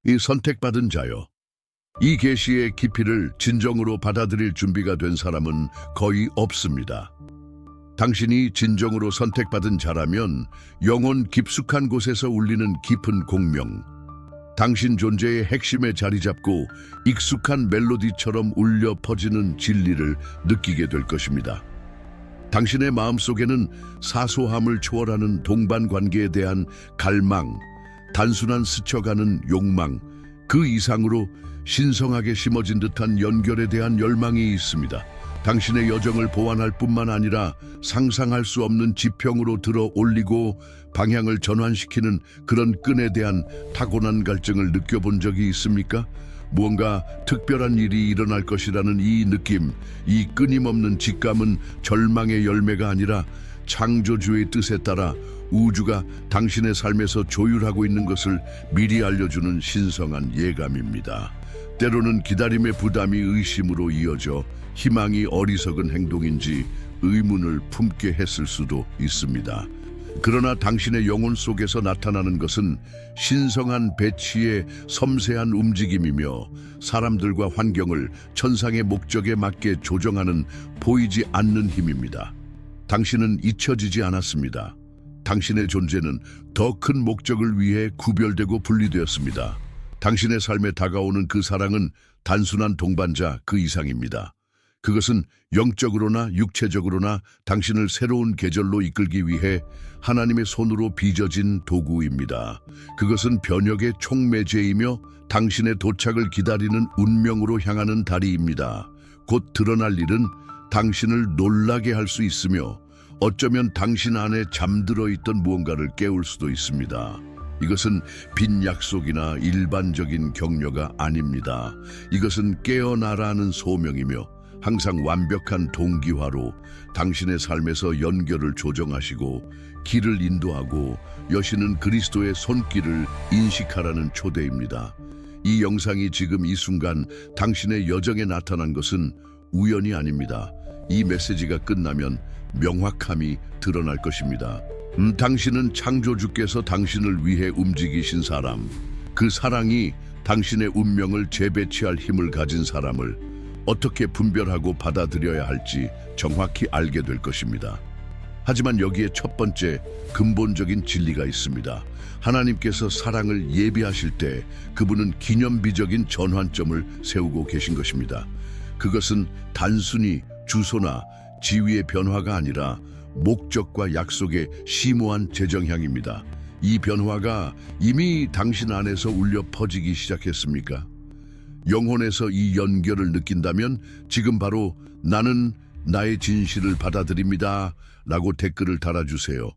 이 선택받은 자여. 이 계시의 깊이를 진정으로 받아들일 준비가 된 사람은 거의 없습니다. 당신이 진정으로 선택받은 자라면 영혼 깊숙한 곳에서 울리는 깊은 공명, 당신 존재의 핵심에 자리 잡고 익숙한 멜로디처럼 울려 퍼지는 진리를 느끼게 될 것입니다. 당신의 마음속에는 사소함을 초월하는 동반 관계에 대한 갈망, 단순한 스쳐가는 욕망, 그 이상으로 신성하게 심어진 듯한 연결에 대한 열망이 있습니다. 당신의 여정을 보완할 뿐만 아니라 상상할 수 없는 지평으로 들어 올리고 방향을 전환시키는 그런 끈에 대한 타고난 갈증을 느껴본 적이 있습니까? 무언가 특별한 일이 일어날 것이라는 이 느낌, 이 끊임없는 직감은 절망의 열매가 아니라 창조주의 뜻에 따라 우주가 당신의 삶에서 조율하고 있는 것을 미리 알려주는 신성한 예감입니다. 때로는 기다림의 부담이 의심으로 이어져 희망이 어리석은 행동인지 의문을 품게 했을 수도 있습니다. 그러나 당신의 영혼 속에서 나타나는 것은 신성한 배치의 섬세한 움직임이며 사람들과 환경을 천상의 목적에 맞게 조정하는 보이지 않는 힘입니다. 당신은 잊혀지지 않았습니다. 당신의 존재는 더 큰 목적을 위해 구별되고 분리되었습니다. 당신의 삶에 다가오는 그 사랑은 단순한 동반자 그 이상입니다. 그것은 영적으로나 육체적으로나 당신을 새로운 계절로 이끌기 위해 하나님의 손으로 빚어진 도구입니다. 그것은 변혁의 촉매제이며 당신의 도착을 기다리는 운명으로 향하는 다리입니다. 곧 드러날 일은 당신을 놀라게 할 수 있으며 어쩌면 당신 안에 잠들어 있던 무언가를 깨울 수도 있습니다. 이것은 빈 약속이나 일반적인 격려가 아닙니다. 이것은 깨어나라는 소명이며 항상 완벽한 동기화로 당신의 삶에서 연결을 조정하시고 길을 인도하고 여시는 그리스도의 손길을 인식하라는 초대입니다. 이 영상이 지금 이 순간 당신의 여정에 나타난 것은 우연이 아닙니다. 이 메시지가 끝나면 명확함이 드러날 것입니다. 당신은 창조주께서 당신을 위해 움직이신 사람, 그 사랑이 당신의 운명을 재배치할 힘을 가진 사람을 어떻게 분별하고 받아들여야 할지 정확히 알게 될 것입니다. 하지만 여기에 첫 번째 근본적인 진리가 있습니다. 하나님께서 사랑을 예비하실 때 그분은 기념비적인 전환점을 세우고 계신 것입니다. 그것은 단순히 주소나 지위의 변화가 아니라 목적과 약속의 심오한 재정향입니다. 이 변화가 이미 당신 안에서 울려 퍼지기 시작했습니까? 영혼에서 이 연결을 느낀다면 지금 바로 나는 나의 진실을 받아들입니다 라고 댓글을 달아주세요.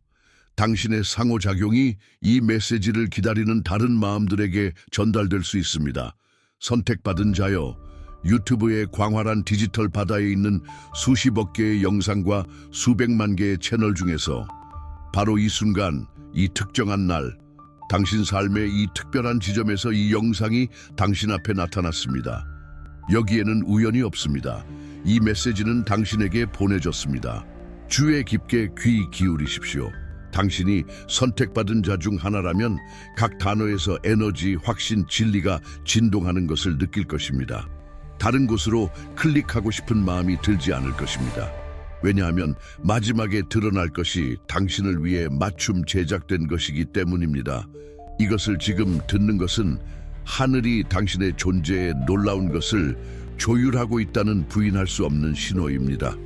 당신의 상호작용이 이 메시지를 기다리는 다른 마음들에게 전달될 수 있습니다. 선택받은 자여, 유튜브의 광활한 디지털 바다에 있는 수십억 개의 영상과 수백만 개의 채널 중에서 바로 이 순간, 이 특정한 날, 당신 삶의 이 특별한 지점에서 이 영상이 당신 앞에 나타났습니다. 여기에는 우연이 없습니다. 이 메시지는 당신에게 보내졌습니다. 주에 깊게 귀 기울이십시오. 당신이 선택받은 자 중 하나라면 각 단어에서 에너지, 확신, 진리가 진동하는 것을 느낄 것입니다. 다른 곳으로 클릭하고 싶은 마음이 들지 않을 것입니다. 왜냐하면 마지막에 드러날 것이 당신을 위해 맞춤 제작된 것이기 때문입니다. 이것을 지금 듣는 것은 하늘이 당신의 존재에 놀라운 것을 조율하고 있다는 부인할 수 없는 신호입니다.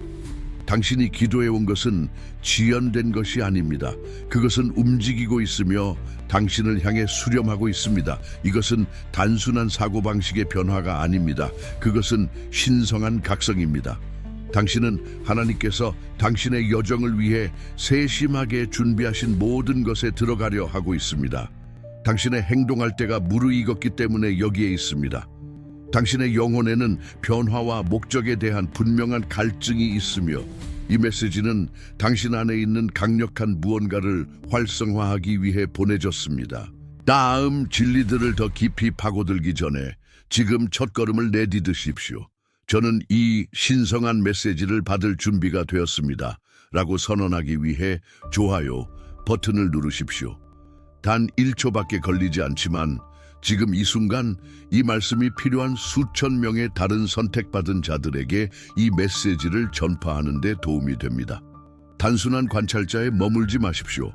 당신이 기도해온 것은 지연된 것이 아닙니다. 그것은 움직이고 있으며 당신을 향해 수렴하고 있습니다. 이것은 단순한 사고방식의 변화가 아닙니다. 그것은 신성한 각성입니다. 당신은 하나님께서 당신의 여정을 위해 세심하게 준비하신 모든 것에 들어가려 하고 있습니다. 당신의 행동할 때가 무르익었기 때문에 여기에 있습니다. 당신의 영혼에는 변화와 목적에 대한 분명한 갈증이 있으며 이 메시지는 당신 안에 있는 강력한 무언가를 활성화하기 위해 보내졌습니다. 다음 진리들을 더 깊이 파고들기 전에 지금 첫걸음을 내디디십시오. 저는 이 신성한 메시지를 받을 준비가 되었습니다. 라고 선언하기 위해 좋아요 버튼을 누르십시오. 단 1초밖에 걸리지 않지만 지금 이 순간 이 말씀이 필요한 수천 명의 다른 선택받은 자들에게 이 메시지를 전파하는 데 도움이 됩니다. 단순한 관찰자에 머물지 마십시오.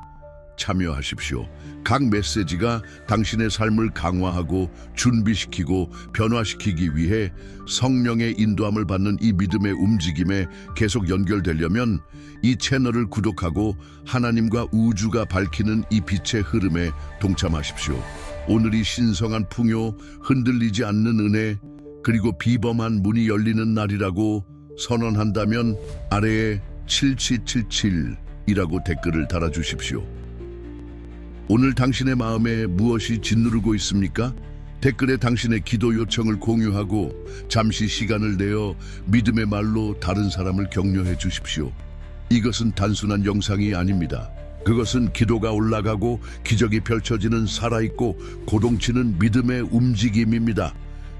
참여하십시오. 각 메시지가 당신의 삶을 강화하고 준비시키고 변화시키기 위해 성령의 인도함을 받는 이 믿음의 움직임에 계속 연결되려면 이 채널을 구독하고 하나님과 우주가 밝히는 이 빛의 흐름에 동참하십시오. 오늘이 신성한 풍요, 흔들리지 않는 은혜, 그리고 비범한 문이 열리는 날이라고 선언한다면 아래에 7777이라고 댓글을 달아주십시오. 오늘 당신의 마음에 무엇이 짓누르고 있습니까? 댓글에 당신의 기도 요청을 공유하고 잠시 시간을 내어 믿음의 말로 다른 사람을 격려해 주십시오. 이것은 단순한 영상이 아닙니다. 그것은 기도가 올라가고 기적이 펼쳐지는 살아있고 고동치는 믿음의 움직임입니다.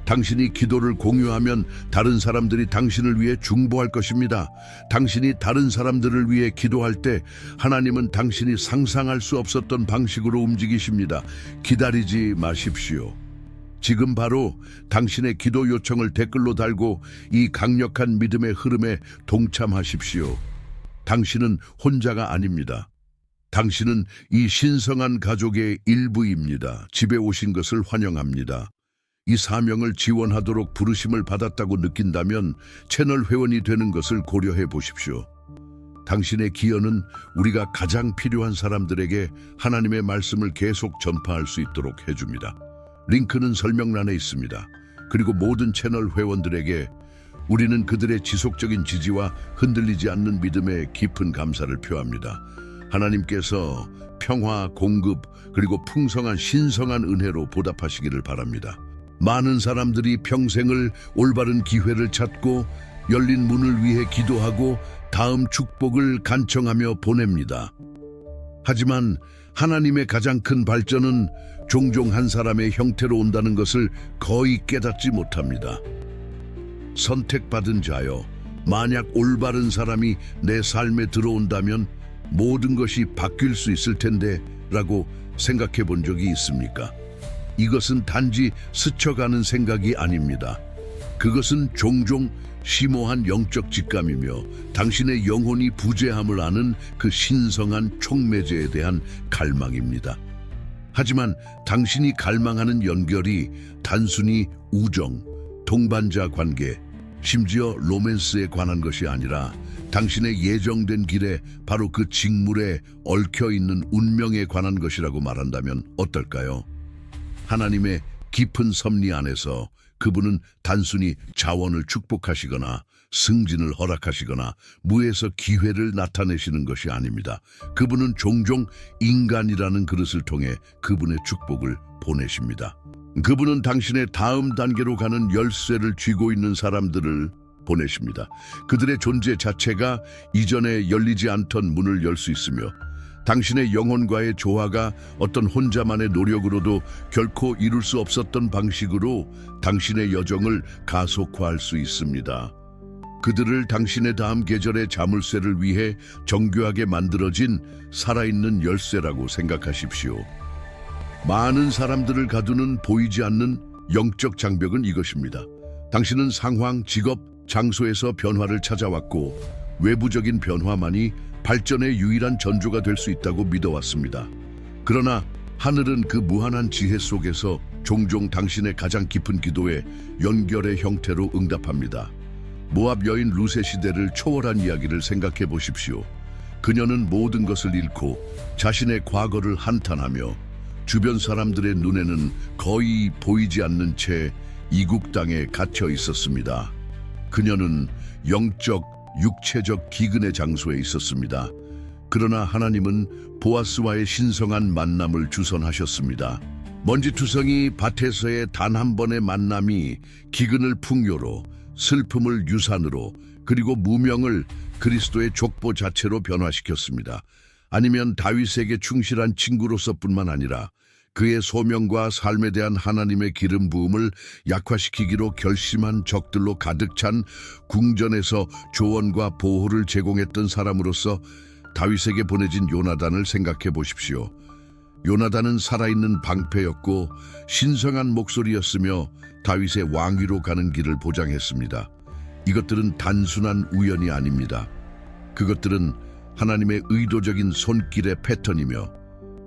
당신이 기도를 공유하면 다른 사람들이 당신을 위해 중보할 것입니다. 당신이 다른 사람들을 위해 기도할 때 하나님은 당신이 상상할 수 없었던 방식으로 움직이십니다. 기다리지 마십시오. 지금 바로 당신의 기도 요청을 댓글로 달고 이 강력한 믿음의 흐름에 동참하십시오. 당신은 혼자가 아닙니다. 당신은 이 신성한 가족의 일부입니다. 집에 오신 것을 환영합니다. 이 사명을 지원하도록 부르심을 받았다고 느낀다면 채널 회원이 되는 것을 고려해 보십시오. 당신의 기여는 우리가 가장 필요한 사람들에게 하나님의 말씀을 계속 전파할 수 있도록 해줍니다. 링크는 설명란에 있습니다. 그리고 모든 채널 회원들에게 우리는 그들의 지속적인 지지와 흔들리지 않는 믿음에 깊은 감사를 표합니다. 하나님께서 평화, 공급, 그리고 풍성한 신성한 은혜로 보답하시기를 바랍니다. 많은 사람들이 평생을 올바른 기회를 찾고 열린 문을 위해 기도하고 다음 축복을 간청하며 보냅니다. 하지만 하나님의 가장 큰 발전은 종종 한 사람의 형태로 온다는 것을 거의 깨닫지 못합니다. 선택받은 자여, 만약 올바른 사람이 내 삶에 들어온다면 모든 것이 바뀔 수 있을 텐데 라고 생각해 본 적이 있습니까? 이것은 단지 스쳐가는 생각이 아닙니다. 그것은 종종 심오한 영적 직감이며 당신의 영혼이 부재함을 아는 그 신성한 촉매제에 대한 갈망입니다. 하지만 당신이 갈망하는 연결이 단순히 우정, 동반자 관계, 심지어 로맨스에 관한 것이 아니라 당신의 예정된 길에 바로 그 직물에 얽혀있는 운명에 관한 것이라고 말한다면 어떨까요? 하나님의 깊은 섭리 안에서 그분은 단순히 자원을 축복하시거나 승진을 허락하시거나 무에서 기회를 나타내시는 것이 아닙니다. 그분은 종종 인간이라는 그릇을 통해 그분의 축복을 보내십니다. 그분은 당신의 다음 단계로 가는 열쇠를 쥐고 있는 사람들을 보내십니다. 그들의 존재 자체가 이전에 열리지 않던 문을 열 수 있으며 당신의 영혼과의 조화가 어떤 혼자만의 노력으로도 결코 이룰 수 없었던 방식으로 당신의 여정을 가속화할 수 있습니다. 그들을 당신의 다음 계절의 자물쇠를 위해 정교하게 만들어진 살아있는 열쇠라고 생각하십시오. 많은 사람들을 가두는 보이지 않는 영적 장벽은 이것입니다. 당신은 상황, 직업, 장소에서 변화를 찾아왔고 외부적인 변화만이 발전의 유일한 전조가 될 수 있다고 믿어왔습니다. 그러나 하늘은 그 무한한 지혜 속에서 종종 당신의 가장 깊은 기도에 연결의 형태로 응답합니다. 모압 여인 루세 시대를 초월한 이야기를 생각해 보십시오. 그녀는 모든 것을 잃고 자신의 과거를 한탄하며 주변 사람들의 눈에는 거의 보이지 않는 채 이국 땅에 갇혀 있었습니다. 그녀는 영적, 육체적 기근의 장소에 있었습니다. 그러나 하나님은 보아스와의 신성한 만남을 주선하셨습니다. 먼지투성이 밭에서의 단 한 번의 만남이 기근을 풍요로, 슬픔을 유산으로, 그리고 무명을 그리스도의 족보 자체로 변화시켰습니다. 아니면 다윗에게 충실한 친구로서뿐만 아니라 그의 소명과 삶에 대한 하나님의 기름 부음을 약화시키기로 결심한 적들로 가득 찬 궁전에서 조언과 보호를 제공했던 사람으로서 다윗에게 보내진 요나단을 생각해 보십시오. 요나단은 살아있는 방패였고 신성한 목소리였으며 다윗의 왕위로 가는 길을 보장했습니다. 이것들은 단순한 우연이 아닙니다. 그것들은 하나님의 의도적인 손길의 패턴이며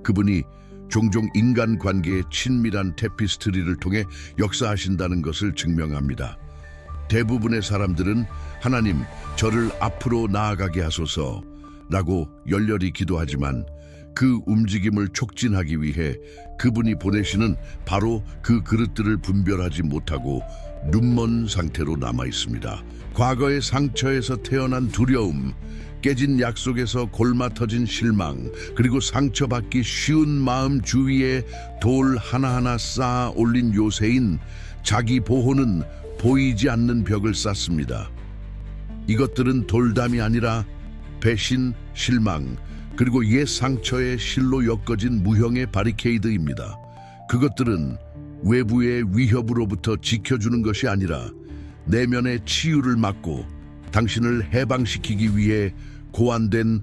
그분이 종종 인간관계의 친밀한 테피스트리를 통해 역사하신다는 것을 증명합니다. 대부분의 사람들은 하나님, 저를 앞으로 나아가게 하소서 라고 열렬히 기도하지만 그 움직임을 촉진하기 위해 그분이 보내시는 바로 그 그릇들을 분별하지 못하고 눈먼 상태로 남아 있습니다. 과거의 상처에서 태어난 두려움, 깨진 약속에서 골마터진 실망, 그리고 상처받기 쉬운 마음 주위에 돌 하나하나 쌓아 올린 요새인 자기 보호는 보이지 않는 벽을 쌓습니다. 이것들은 돌담이 아니라 배신, 실망, 그리고 옛 상처의 실로 엮어진 무형의 바리케이드입니다. 그것들은 외부의 위협으로부터 지켜주는 것이 아니라 내면의 치유를 막고 당신을 해방시키기 위해 고안된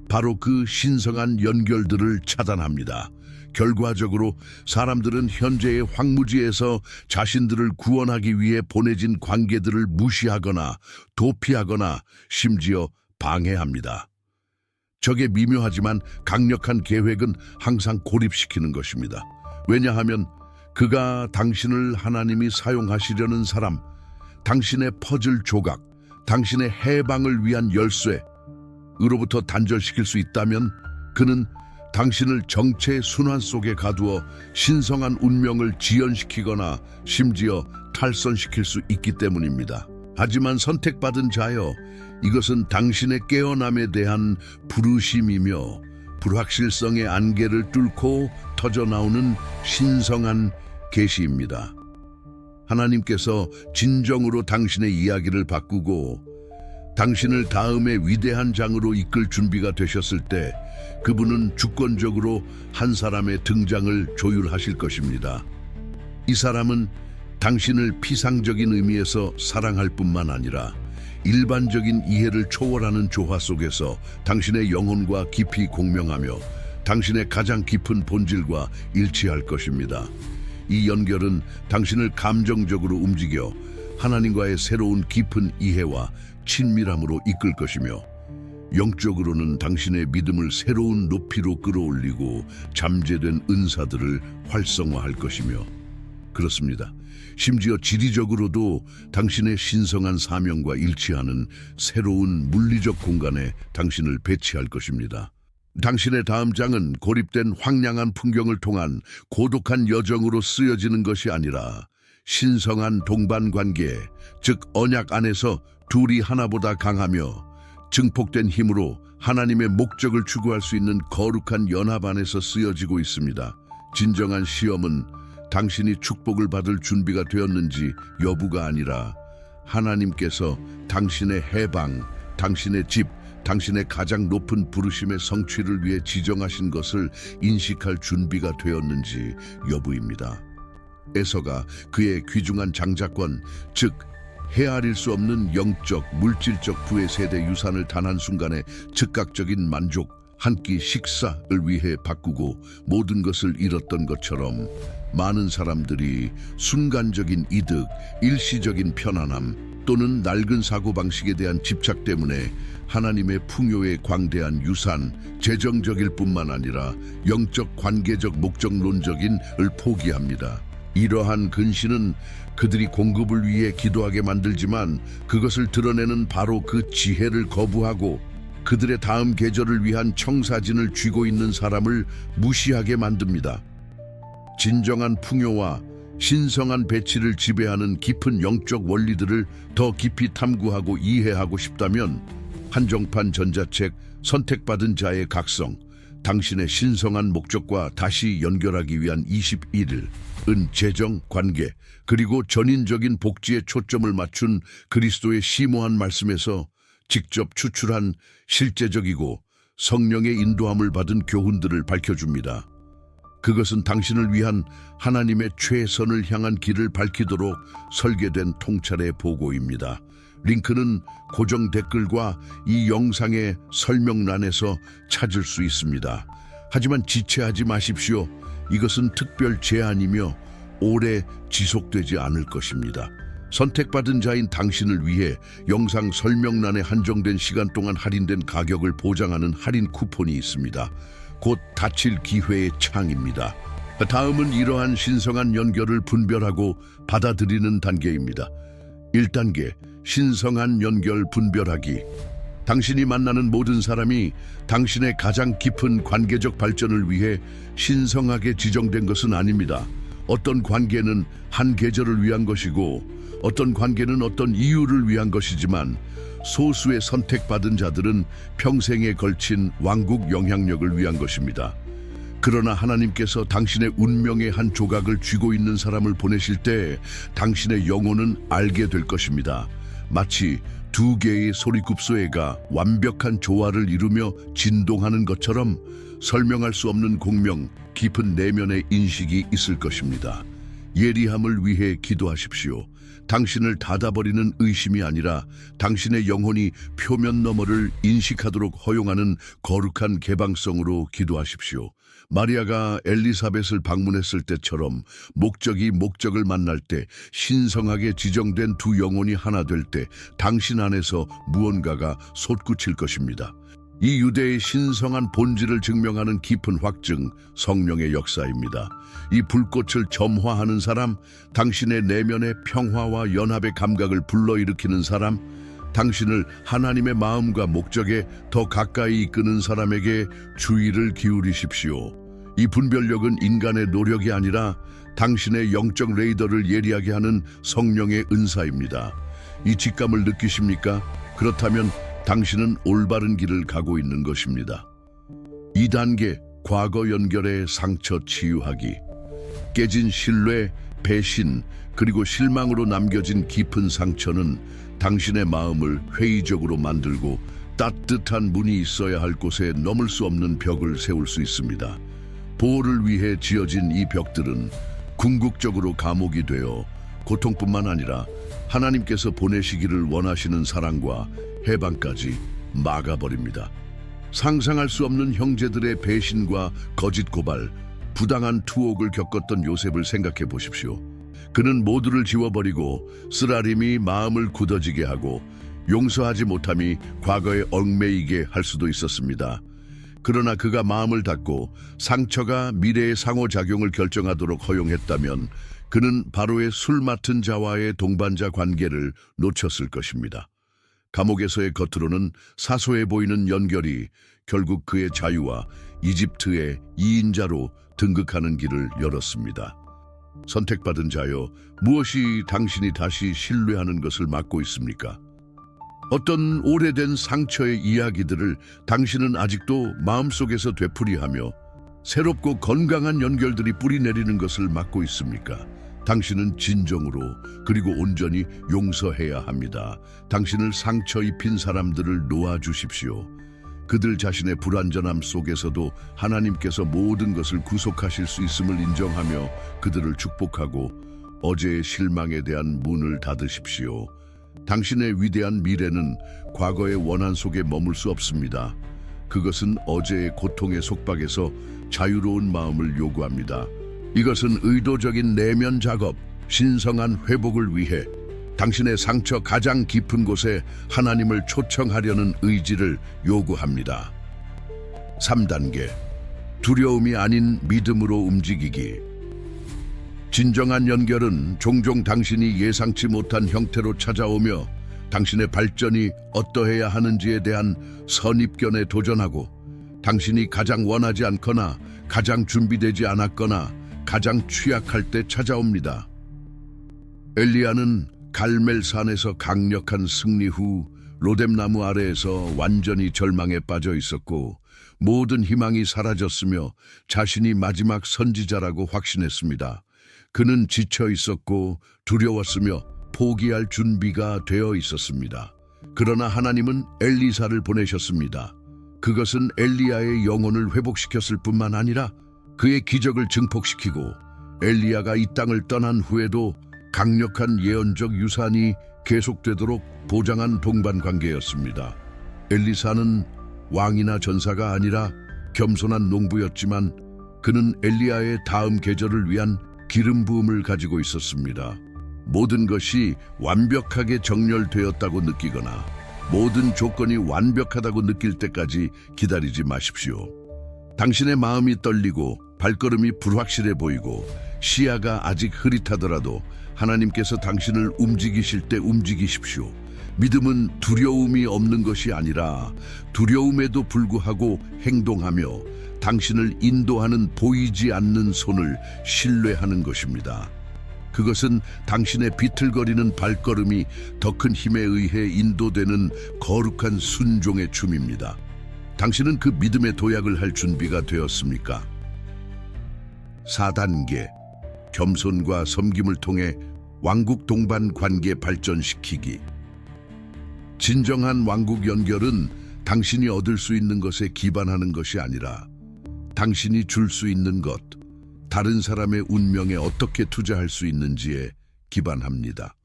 바로 그 신성한 연결들을 차단합니다. 결과적으로 사람들은 현재의 황무지에서 자신들을 구원하기 위해 보내진 관계들을 무시하거나 도피하거나 심지어 방해합니다. 적의 미묘하지만 강력한 계획은 항상 고립시키는 것입니다. 왜냐하면 그가 당신을 하나님이 사용하시려는 사람, 당신의 퍼즐 조각, 당신의 해방을 위한 열쇠으로부터 단절시킬 수 있다면 그는 당신을 정체의 순환 속에 가두어 신성한 운명을 지연시키거나 심지어 탈선시킬 수 있기 때문입니다. 하지만 선택받은 자여, 이것은 당신의 깨어남에 대한 부르심이며 불확실성의 안개를 뚫고 터져나오는 신성한 계시입니다. 하나님께서 진정으로 당신의 이야기를 바꾸고 당신을 다음의 위대한 장으로 이끌 준비가 되셨을 때 그분은 주권적으로 한 사람의 등장을 조율하실 것입니다. 이 사람은 당신을 피상적인 의미에서 사랑할 뿐만 아니라 일반적인 이해를 초월하는 조화 속에서 당신의 영혼과 깊이 공명하며 당신의 가장 깊은 본질과 일치할 것입니다. 이 연결은 당신을 감정적으로 움직여 하나님과의 새로운 깊은 이해와 친밀함으로 이끌 것이며 영적으로는 당신의 믿음을 새로운 높이로 끌어올리고 잠재된 은사들을 활성화할 것이며 그렇습니다. 심지어 지리적으로도 당신의 신성한 사명과 일치하는 새로운 물리적 공간에 당신을 배치할 것입니다. 당신의 다음 장은 고립된 황량한 풍경을 통한 고독한 여정으로 쓰여지는 것이 아니라 신성한 동반관계, 즉 언약 안에서 둘이 하나보다 강하며 증폭된 힘으로 하나님의 목적을 추구할 수 있는 거룩한 연합 안에서 쓰여지고 있습니다. 진정한 시험은 당신이 축복을 받을 준비가 되었는지 여부가 아니라 하나님께서 당신의 해방, 당신의 집, 당신의 가장 높은 부르심의 성취를 위해 지정하신 것을 인식할 준비가 되었는지 여부입니다. 에서가 그의 귀중한 장자권, 즉 헤아릴 수 없는 영적, 물질적 부의 세대 유산을 단 한순간에 즉각적인 만족, 한 끼 식사를 위해 바꾸고 모든 것을 잃었던 것처럼 많은 사람들이 순간적인 이득, 일시적인 편안함 또는 낡은 사고방식에 대한 집착 때문에 하나님의 풍요의 광대한 유산, 재정적일 뿐만 아니라 영적 관계적 목적론적인을 포기합니다. 이러한 근신은 그들이 공급을 위해 기도하게 만들지만 그것을 드러내는 바로 그 지혜를 거부하고 그들의 다음 계절을 위한 청사진을 쥐고 있는 사람을 무시하게 만듭니다. 진정한 풍요와 신성한 배치를 지배하는 깊은 영적 원리들을 더 깊이 탐구하고 이해하고 싶다면 한정판 전자책 선택받은 자의 각성, 당신의 신성한 목적과 다시 연결하기 위한 21일, 은 재정, 관계, 그리고 전인적인 복지에 초점을 맞춘 그리스도의 심오한 말씀에서 직접 추출한 실제적이고 성령의 인도함을 받은 교훈들을 밝혀줍니다. 그것은 당신을 위한 하나님의 최선을 향한 길을 밝히도록 설계된 통찰의 보고입니다. 링크는 고정 댓글과 이 영상의 설명란에서 찾을 수 있습니다. 하지만 지체하지 마십시오. 이것은 특별 제안이며 오래 지속되지 않을 것입니다. 선택받은 자인 당신을 위해 영상 설명란에 한정된 시간 동안 할인된 가격을 보장하는 할인 쿠폰이 있습니다. 곧 닫힐 기회의 창입니다. 다음은 이러한 신성한 연결을 분별하고 받아들이는 단계입니다. 1단계, 신성한 연결 분별하기. 당신이 만나는 모든 사람이 당신의 가장 깊은 관계적 발전을 위해 신성하게 지정된 것은 아닙니다. 어떤 관계는 한 계절을 위한 것이고 어떤 관계는 어떤 이유를 위한 것이지만 소수의 선택받은 자들은 평생에 걸친 왕국 영향력을 위한 것입니다. 그러나 하나님께서 당신의 운명의 한 조각을 쥐고 있는 사람을 보내실 때 당신의 영혼은 알게 될 것입니다. 마치 두 개의 소리굽소애가 완벽한 조화를 이루며 진동하는 것처럼 설명할 수 없는 공명, 깊은 내면의 인식이 있을 것입니다. 예리함을 위해 기도하십시오. 당신을 닫아버리는 의심이 아니라 당신의 영혼이 표면 너머를 인식하도록 허용하는 거룩한 개방성으로 기도하십시오. 마리아가 엘리사벳을 방문했을 때처럼 목적이 목적을 만날 때 신성하게 지정된 두 영혼이 하나 될 때 당신 안에서 무언가가 솟구칠 것입니다. 이 유대의 신성한 본질을 증명하는 깊은 확증, 성령의 역사입니다. 이 불꽃을 점화하는 사람, 당신의 내면의 평화와 연합의 감각을 불러일으키는 사람, 당신을 하나님의 마음과 목적에 더 가까이 이끄는 사람에게 주의를 기울이십시오. 이 분별력은 인간의 노력이 아니라 당신의 영적 레이더를 예리하게 하는 성령의 은사입니다. 이 직감을 느끼십니까? 그렇다면 당신은 올바른 길을 가고 있는 것입니다. 2단계, 과거 연결의 상처 치유하기. 깨진 신뢰, 배신, 그리고 실망으로 남겨진 깊은 상처는 당신의 마음을 회의적으로 만들고 따뜻한 문이 있어야 할 곳에 넘을 수 없는 벽을 세울 수 있습니다. 보호를 위해 지어진 이 벽들은 궁극적으로 감옥이 되어 고통뿐만 아니라 하나님께서 보내시기를 원하시는 사랑과 해방까지 막아버립니다. 상상할 수 없는 형제들의 배신과 거짓 고발, 부당한 투옥을 겪었던 요셉을 생각해 보십시오. 그는 모두를 지워버리고 쓰라림이 마음을 굳어지게 하고 용서하지 못함이 과거에 얽매이게 할 수도 있었습니다. 그러나 그가 마음을 닫고 상처가 미래의 상호작용을 결정하도록 허용했다면 그는 바로의 술 맡은 자와의 동반자 관계를 놓쳤을 것입니다. 감옥에서의 겉으로는 사소해 보이는 연결이 결국 그의 자유와 이집트의 2인자로 등극하는 길을 열었습니다. 선택받은 자여, 무엇이 당신이 다시 신뢰하는 것을 막고 있습니까? 어떤 오래된 상처의 이야기들을 당신은 아직도 마음속에서 되풀이하며 새롭고 건강한 연결들이 뿌리내리는 것을 막고 있습니까? 당신은 진정으로 그리고 온전히 용서해야 합니다. 당신을 상처 입힌 사람들을 놓아주십시오. 그들 자신의 불완전함 속에서도 하나님께서 모든 것을 구속하실 수 있음을 인정하며 그들을 축복하고 어제의 실망에 대한 문을 닫으십시오. 당신의 위대한 미래는 과거의 원한 속에 머물 수 없습니다. 그것은 어제의 고통의 속박에서 자유로운 마음을 요구합니다. 이것은 의도적인 내면 작업, 신성한 회복을 위해 당신의 상처 가장 깊은 곳에 하나님을 초청하려는 의지를 요구합니다. 3단계, 두려움이 아닌 믿음으로 움직이기. 진정한 연결은 종종 당신이 예상치 못한 형태로 찾아오며 당신의 발전이 어떠해야 하는지에 대한 선입견에 도전하고 당신이 가장 원하지 않거나 가장 준비되지 않았거나 가장 취약할 때 찾아옵니다. 엘리야는 갈멜산에서 강력한 승리 후 로뎀나무 아래에서 완전히 절망에 빠져 있었고 모든 희망이 사라졌으며 자신이 마지막 선지자라고 확신했습니다. 그는 지쳐 있었고 두려웠으며 포기할 준비가 되어 있었습니다. 그러나 하나님은 엘리사를 보내셨습니다. 그것은 엘리야의 영혼을 회복시켰을 뿐만 아니라 그의 기적을 증폭시키고 엘리야가 이 땅을 떠난 후에도 강력한 예언적 유산이 계속되도록 보장한 동반 관계였습니다. 엘리사는 왕이나 전사가 아니라 겸손한 농부였지만 그는 엘리야의 다음 계절을 위한 기름 부음을 가지고 있었습니다. 모든 것이 완벽하게 정렬되었다고 느끼거나 모든 조건이 완벽하다고 느낄 때까지 기다리지 마십시오. 당신의 마음이 떨리고 발걸음이 불확실해 보이고 시야가 아직 흐릿하더라도 하나님께서 당신을 움직이실 때 움직이십시오. 믿음은 두려움이 없는 것이 아니라 두려움에도 불구하고 행동하며 당신을 인도하는 보이지 않는 손을 신뢰하는 것입니다. 그것은 당신의 비틀거리는 발걸음이 더 큰 힘에 의해 인도되는 거룩한 순종의 춤입니다. 당신은 그 믿음의 도약을 할 준비가 되었습니까? 4단계, 겸손과 섬김을 통해 왕국 동반 관계 발전시키기. 진정한 왕국 연결은 당신이 얻을 수 있는 것에 기반하는 것이 아니라 당신이 줄 수 있는 것, 다른 사람의 운명에 어떻게 투자할 수 있는지에 기반합니다.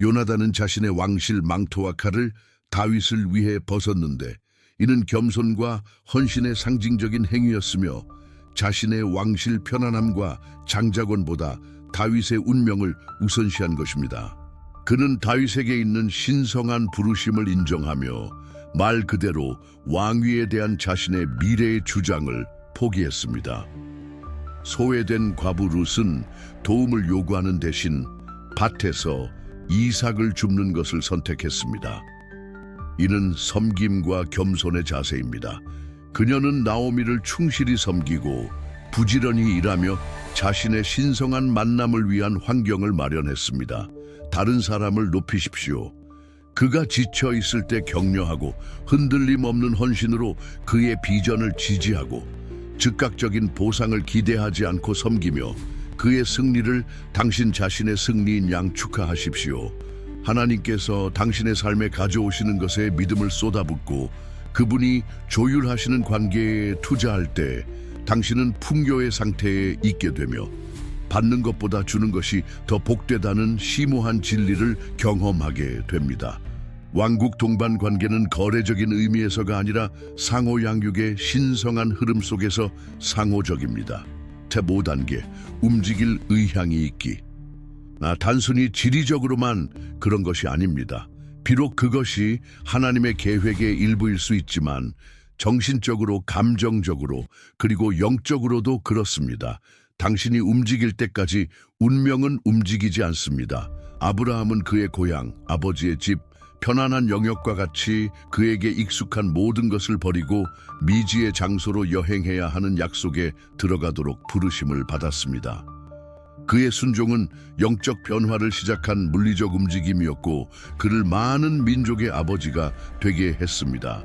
요나단은 자신의 왕실 망토와 칼을 다윗을 위해 벗었는데 이는 겸손과 헌신의 상징적인 행위였으며 자신의 왕실 편안함과 장자권보다 다윗의 운명을 우선시한 것입니다. 그는 다윗에게 있는 신성한 부르심을 인정하며 말 그대로 왕위에 대한 자신의 미래의 주장을 포기했습니다. 소외된 과부 룻은 도움을 요구하는 대신 밭에서 이삭을 줍는 것을 선택했습니다. 이는 섬김과 겸손의 자세입니다. 그녀는 나오미를 충실히 섬기고 부지런히 일하며 자신의 신성한 만남을 위한 환경을 마련했습니다. 다른 사람을 높이십시오. 그가 지쳐 있을 때 격려하고 흔들림 없는 헌신으로 그의 비전을 지지하고 즉각적인 보상을 기대하지 않고 섬기며 그의 승리를 당신 자신의 승리인 양 축하하십시오. 하나님께서 당신의 삶에 가져오시는 것에 믿음을 쏟아붓고 그분이 조율하시는 관계에 투자할 때 당신은 풍요의 상태에 있게 되며 받는 것보다 주는 것이 더 복되다는 심오한 진리를 경험하게 됩니다. 왕국 동반 관계는 거래적인 의미에서가 아니라 상호 양육의 신성한 흐름 속에서 상호적입니다. 제5단계, 움직일 의향이 있기. 단순히 지리적으로만 그런 것이 아닙니다. 비록 그것이 하나님의 계획의 일부일 수 있지만 정신적으로, 감정적으로, 그리고 영적으로도 그렇습니다. 당신이 움직일 때까지 운명은 움직이지 않습니다. 아브라함은 그의 고향, 아버지의 집, 편안한 영역과 같이 그에게 익숙한 모든 것을 버리고 미지의 장소로 여행해야 하는 약속에 들어가도록 부르심을 받았습니다. 그의 순종은 영적 변화를 시작한 물리적 움직임이었고 그를 많은 민족의 아버지가 되게 했습니다.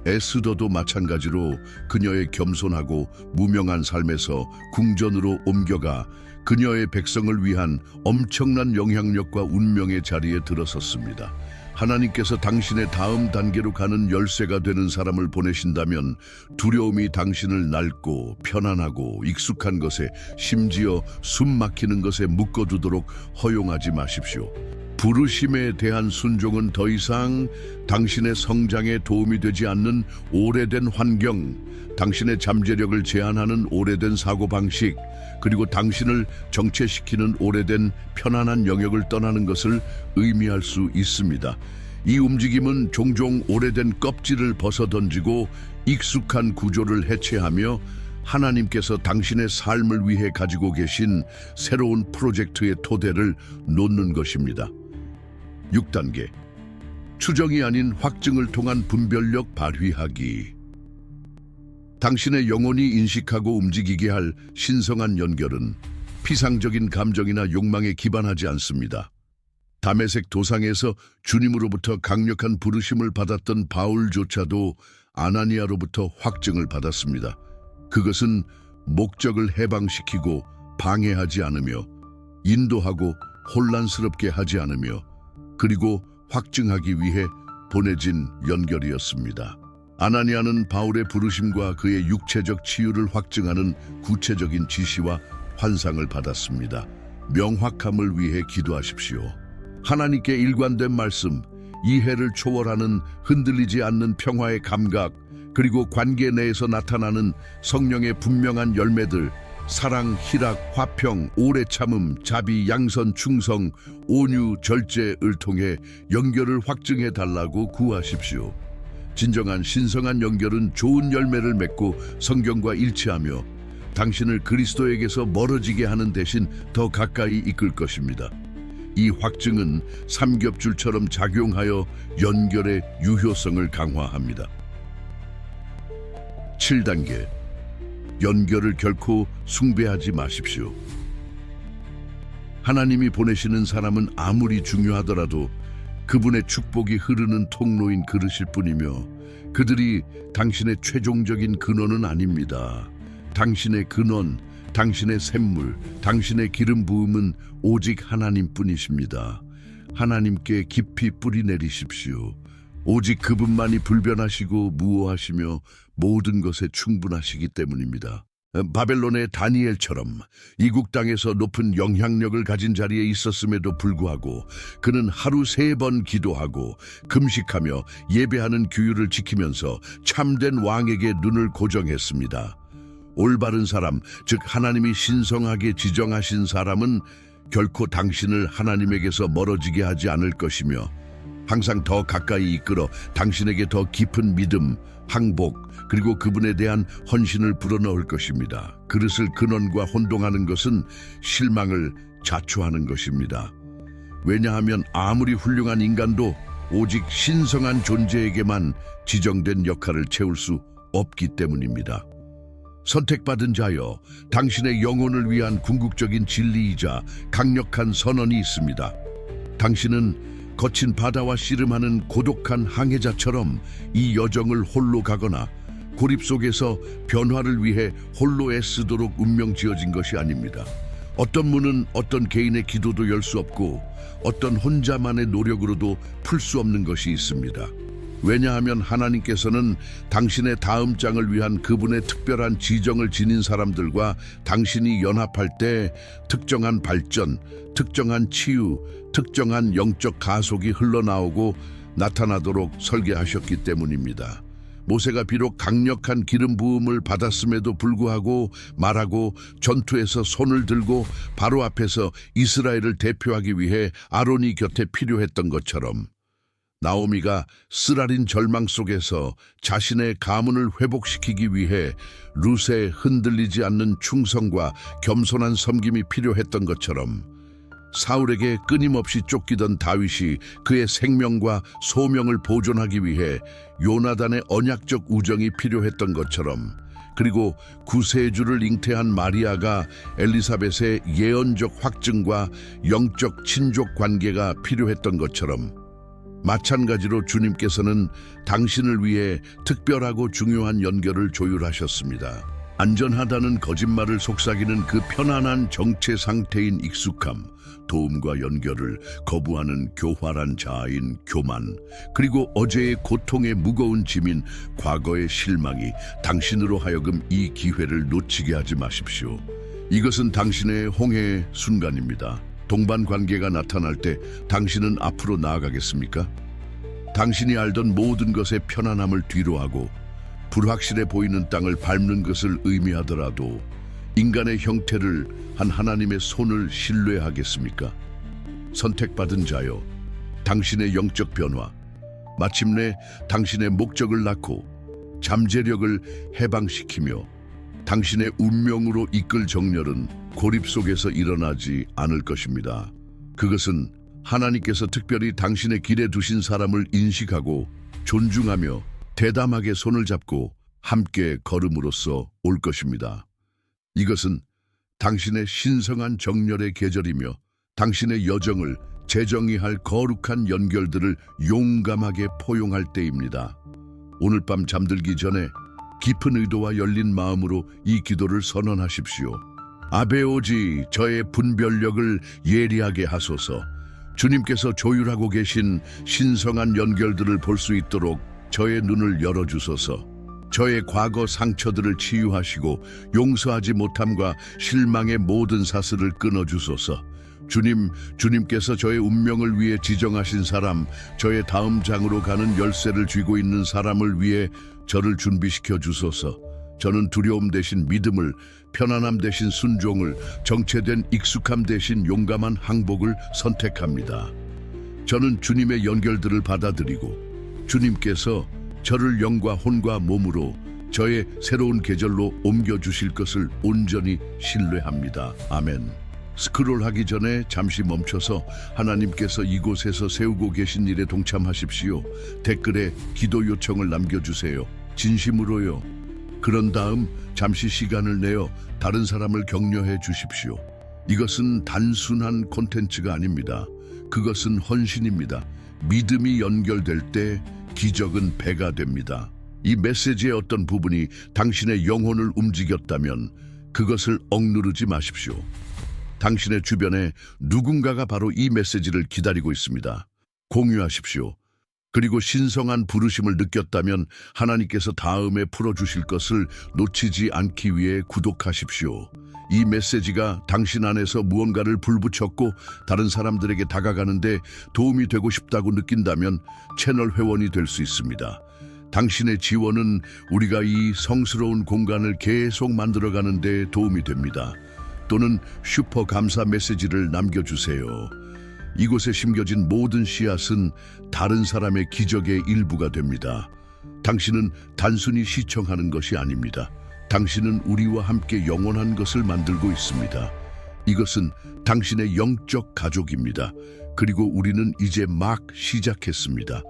에스더도 마찬가지로 그녀의 겸손하고 무명한 삶에서 궁전으로 옮겨가 그녀의 백성을 위한 엄청난 영향력과 운명의 자리에 들어섰습니다. 하나님께서 당신의 다음 단계로 가는 열쇠가 되는 사람을 보내신다면 두려움이 당신을 낡고 편안하고 익숙한 것에 심지어 숨 막히는 것에 묶어두도록 허용하지 마십시오. 부르심에 대한 순종은 더 이상 당신의 성장에 도움이 되지 않는 오래된 환경, 당신의 잠재력을 제한하는 오래된 사고방식, 그리고 당신을 정체시키는 오래된 편안한 영역을 떠나는 것을 의미할 수 있습니다. 이 움직임은 종종 오래된 껍질을 벗어던지고 익숙한 구조를 해체하며 하나님께서 당신의 삶을 위해 가지고 계신 새로운 프로젝트의 토대를 놓는 것입니다. 6단계, 추정이 아닌 확증을 통한 분별력 발휘하기. 당신의 영혼이 인식하고 움직이게 할 신성한 연결은 피상적인 감정이나 욕망에 기반하지 않습니다. 다메섹 도상에서 주님으로부터 강력한 부르심을 받았던 바울조차도 아나니아로부터 확증을 받았습니다. 그것은 목적을 해방시키고 방해하지 않으며 인도하고 혼란스럽게 하지 않으며 그리고 확증하기 위해 보내진 연결이었습니다. 아나니아는 바울의 부르심과 그의 육체적 치유를 확증하는 구체적인 지시와 환상을 받았습니다. 명확함을 위해 기도하십시오. 하나님께 일관된 말씀, 이해를 초월하는 흔들리지 않는 평화의 감각, 그리고 관계 내에서 나타나는 성령의 분명한 열매들, 사랑, 희락, 화평, 오래 참음, 자비, 양선, 충성, 온유, 절제를 통해 연결을 확증해 달라고 구하십시오. 진정한 신성한 연결은 좋은 열매를 맺고 성경과 일치하며 당신을 그리스도에게서 멀어지게 하는 대신 더 가까이 이끌 것입니다. 이 확증은 삼겹줄처럼 작용하여 연결의 유효성을 강화합니다. 7단계. 연결을 결코 숭배하지 마십시오. 하나님이 보내시는 사람은 아무리 중요하더라도 그분의 축복이 흐르는 통로인 그릇일 뿐이며 그들이 당신의 최종적인 근원은 아닙니다. 당신의 근원, 당신의 샘물, 당신의 기름 부음은 오직 하나님뿐이십니다. 하나님께 깊이 뿌리 내리십시오. 오직 그분만이 불변하시고 무오하시며 모든 것에 충분하시기 때문입니다. 바벨론의 다니엘처럼 이국 땅에서 높은 영향력을 가진 자리에 있었음에도 불구하고 그는 하루 3번 기도하고 금식하며 예배하는 규율을 지키면서 참된 왕에게 눈을 고정했습니다. 올바른 사람, 즉 하나님이 신성하게 지정하신 사람은 결코 당신을 하나님에게서 멀어지게 하지 않을 것이며 항상 더 가까이 이끌어 당신에게 더 깊은 믿음, 항복, 그리고 그분에 대한 헌신을 불어넣을 것입니다. 그릇을 근원과 혼동하는 것은 실망을 자초하는 것입니다. 왜냐하면 아무리 훌륭한 인간도 오직 신성한 존재에게만 지정된 역할을 채울 수 없기 때문입니다. 선택받은 자여, 당신의 영혼을 위한 궁극적인 진리이자 강력한 선언이 있습니다. 당신은 거친 바다와 씨름하는 고독한 항해자처럼 이 여정을 홀로 가거나 고립 속에서 변화를 위해 홀로 애쓰도록 운명 지어진 것이 아닙니다. 어떤 문은 어떤 개인의 기도도 열 수 없고 어떤 혼자만의 노력으로도 풀 수 없는 것이 있습니다. 왜냐하면 하나님께서는 당신의 다음 장을 위한 그분의 특별한 지정을 지닌 사람들과 당신이 연합할 때 특정한 발전, 특정한 치유, 특정한 영적 가속이 흘러나오고 나타나도록 설계하셨기 때문입니다. 모세가 비록 강력한 기름 부음을 받았음에도 불구하고 말하고 전투에서 손을 들고 바로 앞에서 이스라엘을 대표하기 위해 아론이 곁에 필요했던 것처럼 나오미가 쓰라린 절망 속에서 자신의 가문을 회복시키기 위해 룻의 흔들리지 않는 충성과 겸손한 섬김이 필요했던 것처럼 사울에게 끊임없이 쫓기던 다윗이 그의 생명과 소명을 보존하기 위해 요나단의 언약적 우정이 필요했던 것처럼 그리고 구세주를 잉태한 마리아가 엘리사벳의 예언적 확증과 영적 친족 관계가 필요했던 것처럼 마찬가지로 주님께서는 당신을 위해 특별하고 중요한 연결을 조율하셨습니다. 안전하다는 거짓말을 속삭이는 그 편안한 정체 상태인 익숙함, 도움과 연결을 거부하는 교활한 자아인 교만, 그리고 어제의 고통의 무거운 짐인 과거의 실망이 당신으로 하여금 이 기회를 놓치게 하지 마십시오. 이것은 당신의 홍해의 순간입니다. 동반 관계가 나타날 때 당신은 앞으로 나아가겠습니까? 당신이 알던 모든 것의 편안함을 뒤로하고 불확실해 보이는 땅을 밟는 것을 의미하더라도 인간의 형태를 한 하나님의 손을 신뢰하겠습니까? 선택받은 자여, 당신의 영적 변화, 마침내 당신의 목적을 낳고 잠재력을 해방시키며 당신의 운명으로 이끌 정렬은 고립 속에서 일어나지 않을 것입니다. 그것은 하나님께서 특별히 당신의 길에 두신 사람을 인식하고 존중하며 대담하게 손을 잡고 함께 걸음으로써 올 것입니다. 이것은 당신의 신성한 정렬의 계절이며 당신의 여정을 재정의할 거룩한 연결들을 용감하게 포용할 때입니다. 오늘 밤 잠들기 전에 깊은 의도와 열린 마음으로 이 기도를 선언하십시오. 아베오지, 저의 분별력을 예리하게 하소서. 주님께서 조율하고 계신 신성한 연결들을 볼 수 있도록 저의 눈을 열어주소서. 저의 과거 상처들을 치유하시고 용서하지 못함과 실망의 모든 사슬을 끊어주소서. 주님께서 저의 운명을 위해 지정하신 사람, 저의 다음 장으로 가는 열쇠를 쥐고 있는 사람을 위해 저를 준비시켜 주소서. 저는 두려움 대신 믿음을, 편안함 대신 순종을, 정체된 익숙함 대신 용감한 항복을 선택합니다. 저는 주님의 연결들을 받아들이고 주님께서 저를 영과 혼과 몸으로 저의 새로운 계절로 옮겨주실 것을 온전히 신뢰합니다. 아멘. 스크롤하기 전에 잠시 멈춰서 하나님께서 이곳에서 세우고 계신 일에 동참하십시오. 댓글에 기도 요청을 남겨주세요. 진심으로요. 그런 다음 잠시 시간을 내어 다른 사람을 격려해 주십시오. 이것은 단순한 콘텐츠가 아닙니다. 그것은 헌신입니다. 믿음이 연결될 때 기적은 배가 됩니다. 이 메시지의 어떤 부분이 당신의 영혼을 움직였다면 그것을 억누르지 마십시오. 당신의 주변에 누군가가 바로 이 메시지를 기다리고 있습니다. 공유하십시오. 그리고 신성한 부르심을 느꼈다면 하나님께서 다음에 풀어주실 것을 놓치지 않기 위해 구독하십시오. 이 메시지가 당신 안에서 무언가를 불붙였고 다른 사람들에게 다가가는데 도움이 되고 싶다고 느낀다면 채널 회원이 될 수 있습니다. 당신의 지원은 우리가 이 성스러운 공간을 계속 만들어가는 데 도움이 됩니다. 또는 슈퍼 감사 메시지를 남겨주세요. 이곳에 심겨진 모든 씨앗은 다른 사람의 기적의 일부가 됩니다. 당신은 단순히 시청하는 것이 아닙니다. 당신은 우리와 함께 영원한 것을 만들고 있습니다. 이것은 당신의 영적 가족입니다. 그리고 우리는 이제 막 시작했습니다.